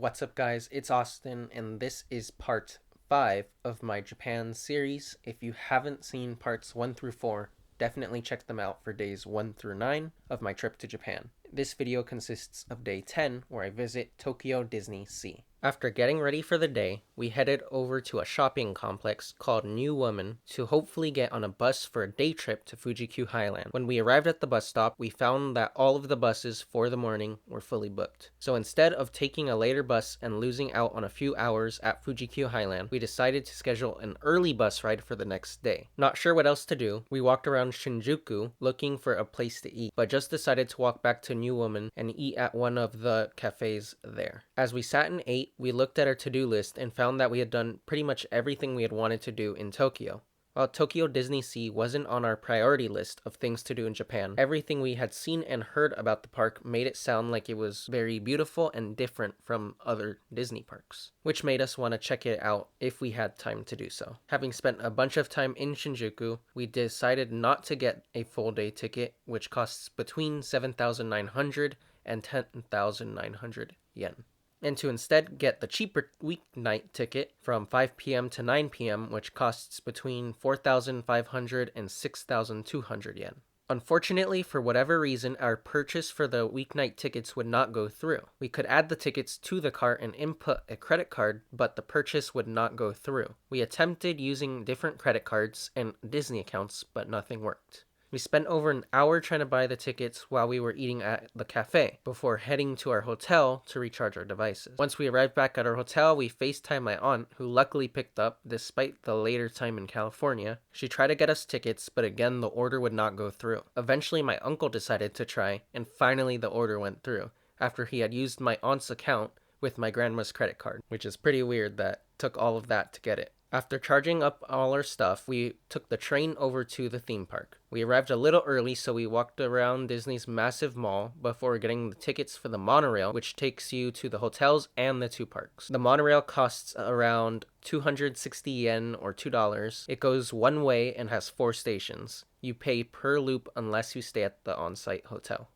What's up, guys? It's Austin, and this is part 5 of my Japan series. If you haven't seen parts 1 through 4, definitely check them out for days 1 through 9 of my trip to Japan. This video consists of day 10, where I visit Tokyo DisneySea. After getting ready for the day, we headed over to a shopping complex called New Woman to hopefully get on a bus for a day trip to Fuji-Q Highland. When we arrived at the bus stop, we found that all of the buses for the morning were fully booked. So instead of taking a later bus and losing out on a few hours at Fuji-Q Highland, we decided to schedule an early bus ride for the next day. Not sure what else to do, we walked around Shinjuku looking for a place to eat, but just decided to walk back to New Woman and eat at one of the cafes there. As we sat and ate, we looked at our to-do list and found that we had done pretty much everything we had wanted to do in Tokyo. While Tokyo DisneySea wasn't on our priority list of things to do in Japan, everything we had seen and heard about the park made it sound like it was very beautiful and different from other Disney parks, which made us want to check it out if we had time to do so. Having spent a bunch of time in Shinjuku, we decided not to get a full day ticket, which costs between 7,900 and 10,900 yen. And to instead get the cheaper weeknight ticket from 5 p.m. to 9 p.m., which costs between 4,500 and 6,200 yen. Unfortunately, for whatever reason, our purchase for the weeknight tickets would not go through. We could add the tickets to the cart and input a credit card, but the purchase would not go through. We attempted using different credit cards and Disney accounts, but nothing worked. We spent over an hour trying to buy the tickets while we were eating at the cafe before heading to our hotel to recharge our devices. Once we arrived back at our hotel, we FaceTimed my aunt, who luckily picked up despite the later time in California. She tried to get us tickets, but again the order would not go through. Eventually my uncle decided to try, and finally the order went through after he had used my aunt's account with my grandma's credit card, which is pretty weird that took all of that to get it. After charging up all our stuff, we took the train over to the theme park. We arrived a little early, so we walked around Disney's massive mall before getting the tickets for the monorail, which takes you to the hotels and the two parks. The monorail costs around 260 yen or $2. It goes one way and has 4 stations. You pay per loop unless you stay at the on-site hotel.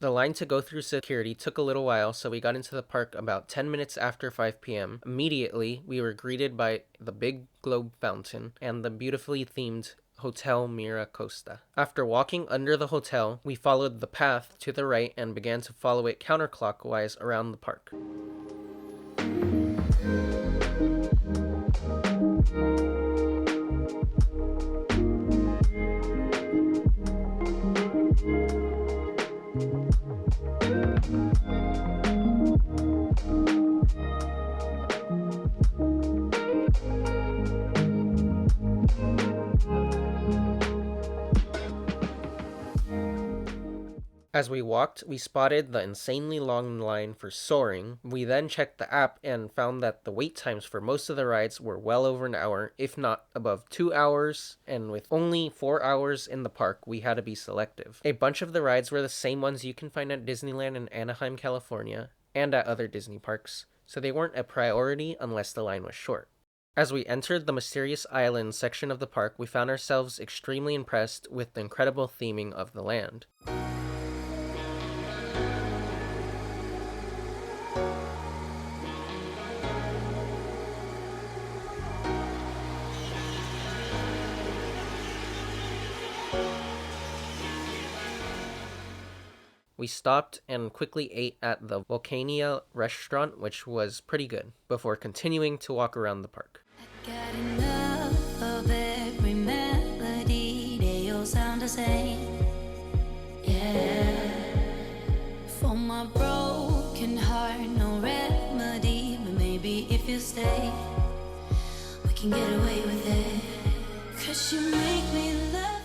The line to go through security took a little while, so we got into the park about 10 minutes after 5 p.m. Immediately, we were greeted by the big globe fountain and the beautifully themed Hotel Mira Costa. After walking under the hotel, we followed the path to the right and began to follow it counterclockwise around the park. As we walked, we spotted the insanely long line for Soaring. We then checked the app and found that the wait times for most of the rides were well over an hour, if not above 2 hours, and with only 4 hours in the park, we had to be selective. A bunch of the rides were the same ones you can find at Disneyland in Anaheim, California, and at other Disney parks, so they weren't a priority unless the line was short. As we entered the Mysterious Island section of the park, we found ourselves extremely impressed with the incredible theming of the land. We stopped and quickly ate at the Volcania restaurant, which was pretty good, before continuing to walk around the park. I got enough of every melody, they all sound the same. Yeah. For my broken heart, no remedy, but maybe if you stay, we can get away with it. 'Cause you make me love.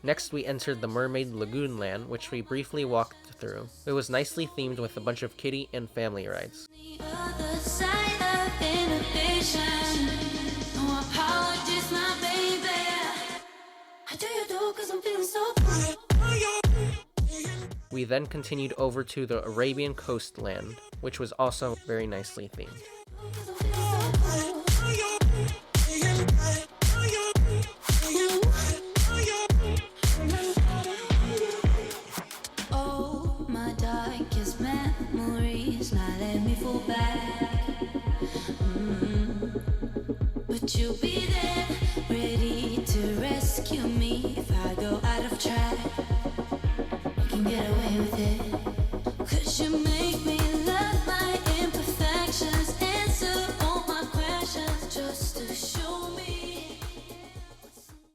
Next, we entered the Mermaid Lagoon Land, which we briefly walked walked through. It was nicely themed with a bunch of kiddie and family rides. The other side of inhibition. No apologies, my baby. How do you do? 'Cause I'm feeling so good. We then continued over to the Arabian coastland, which was also very nicely themed. Oh, my darkest memories, now let me fall back. But you'll be there, ready to rescue me if I go out of track. You can get away with it, 'cause you make me love my imperfections, answer all my questions just to show me.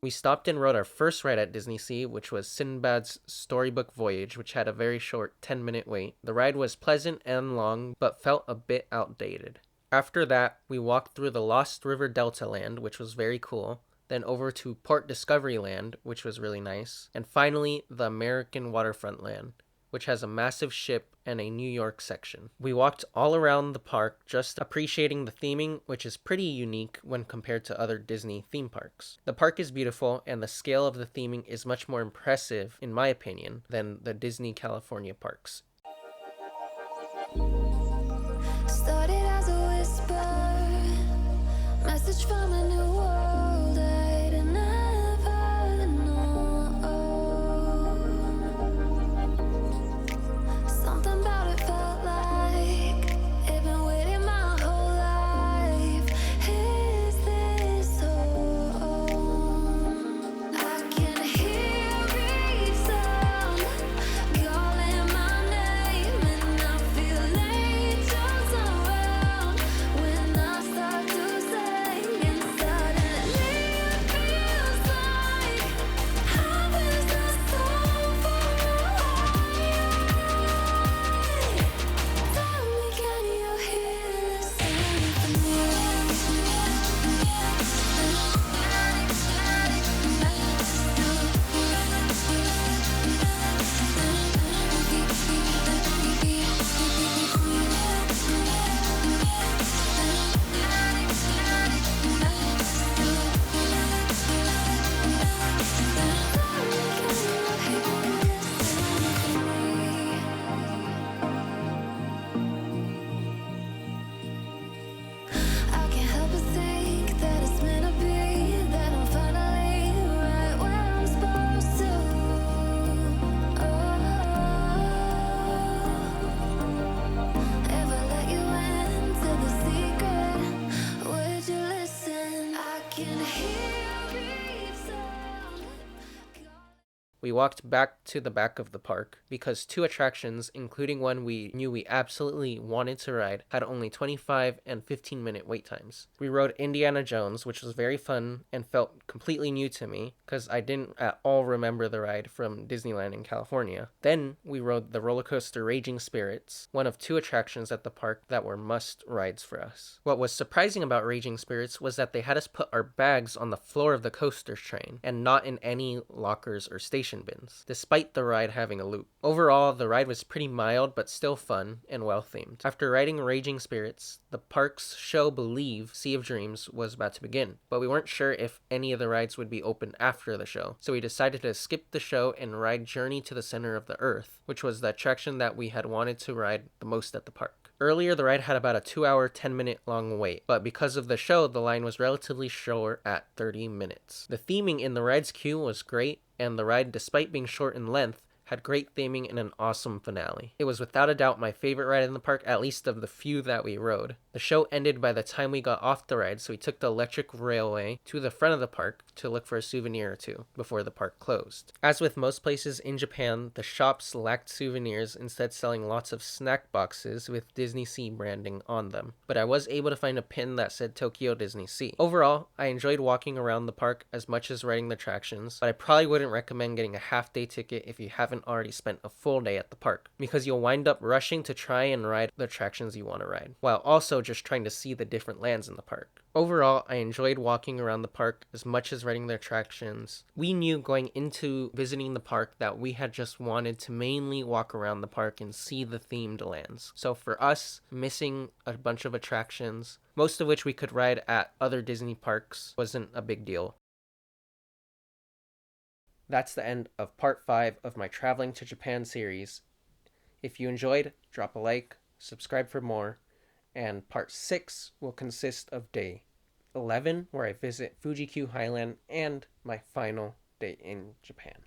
We stopped and rode our first ride at DisneySea, which was Sinbad's Storybook Voyage, which had a very short 10-minute wait. The ride was pleasant and long, but felt a bit outdated. After that, we walked through the Lost River Delta Land, which was very cool, then over to Port Discovery Land, which was really nice, and finally the American Waterfront Land, which has a massive ship and a New York section. We walked all around the park, just appreciating the theming, which is pretty unique when compared to other Disney theme parks. The park is beautiful, and the scale of the theming is much more impressive, in my opinion, than the Disney California parks. Started as a whisper, message from a new world I'd never known. Something about it felt like it'd been waiting my whole life. Is this home? I can hear each sound calling my name, and I feel angels around when I start to sing, and suddenly it feels like heaven's not so far away. Tell me, can you hear the I can't help but think that it's meant to be, that I'm finally right where I'm supposed to. Ever let you into the secret? Would you listen? I can hear each sound. We walked back to the back of the park because two attractions, including one we knew we absolutely wanted to ride, had only 25 and 15-minute wait times. We rode Indiana Jones, which was very fun and felt completely new to me because I didn't at all remember the ride from Disneyland in California. Then we rode the roller coaster Raging Spirits, one of two attractions at the park that were must rides for us. What was surprising about Raging Spirits was that they had us put our bags on the floor of the coaster train and not in any lockers or station bins, despite the ride having a loop. Overall, the ride was pretty mild but still fun and well themed. After riding Raging Spirits, the park's show Believe Sea of Dreams was about to begin, but we weren't sure if any of the rides would be open after the show, so we decided to skip the show and ride Journey to the Center of the Earth, which was the attraction that we had wanted to ride the most at the park. Earlier, the ride had about a 2-hour, 10-minute long wait, but because of the show, the line was relatively short at 30 minutes. The theming in the ride's queue was great, and the ride, despite being short in length, had great theming and an awesome finale. It was without a doubt my favorite ride in the park, at least of the few that we rode. The show ended by the time we got off the ride, so we took the electric railway to the front of the park to look for a souvenir or two before the park closed. As with most places in Japan, the shops lacked souvenirs, instead selling lots of snack boxes with DisneySea branding on them. But I was able to find a pin that said Tokyo DisneySea. Overall, I enjoyed walking around the park as much as riding the attractions, but I probably wouldn't recommend getting a half-day ticket if you haven't already spent a full day at the park, because you'll wind up rushing to try and ride the attractions you want to ride, while also just trying to see the different lands in the park. Overall, I enjoyed walking around the park as much as riding the attractions. We knew going into visiting the park that we had just wanted to mainly walk around the park and see the themed lands. So for us, missing a bunch of attractions, most of which we could ride at other Disney parks, wasn't a big deal. That's the end of part 5 of my Traveling to Japan series. If you enjoyed, drop a like, subscribe for more, and part 6 will consist of day 11, where I visit Fuji-Q Highland, and my final day in Japan.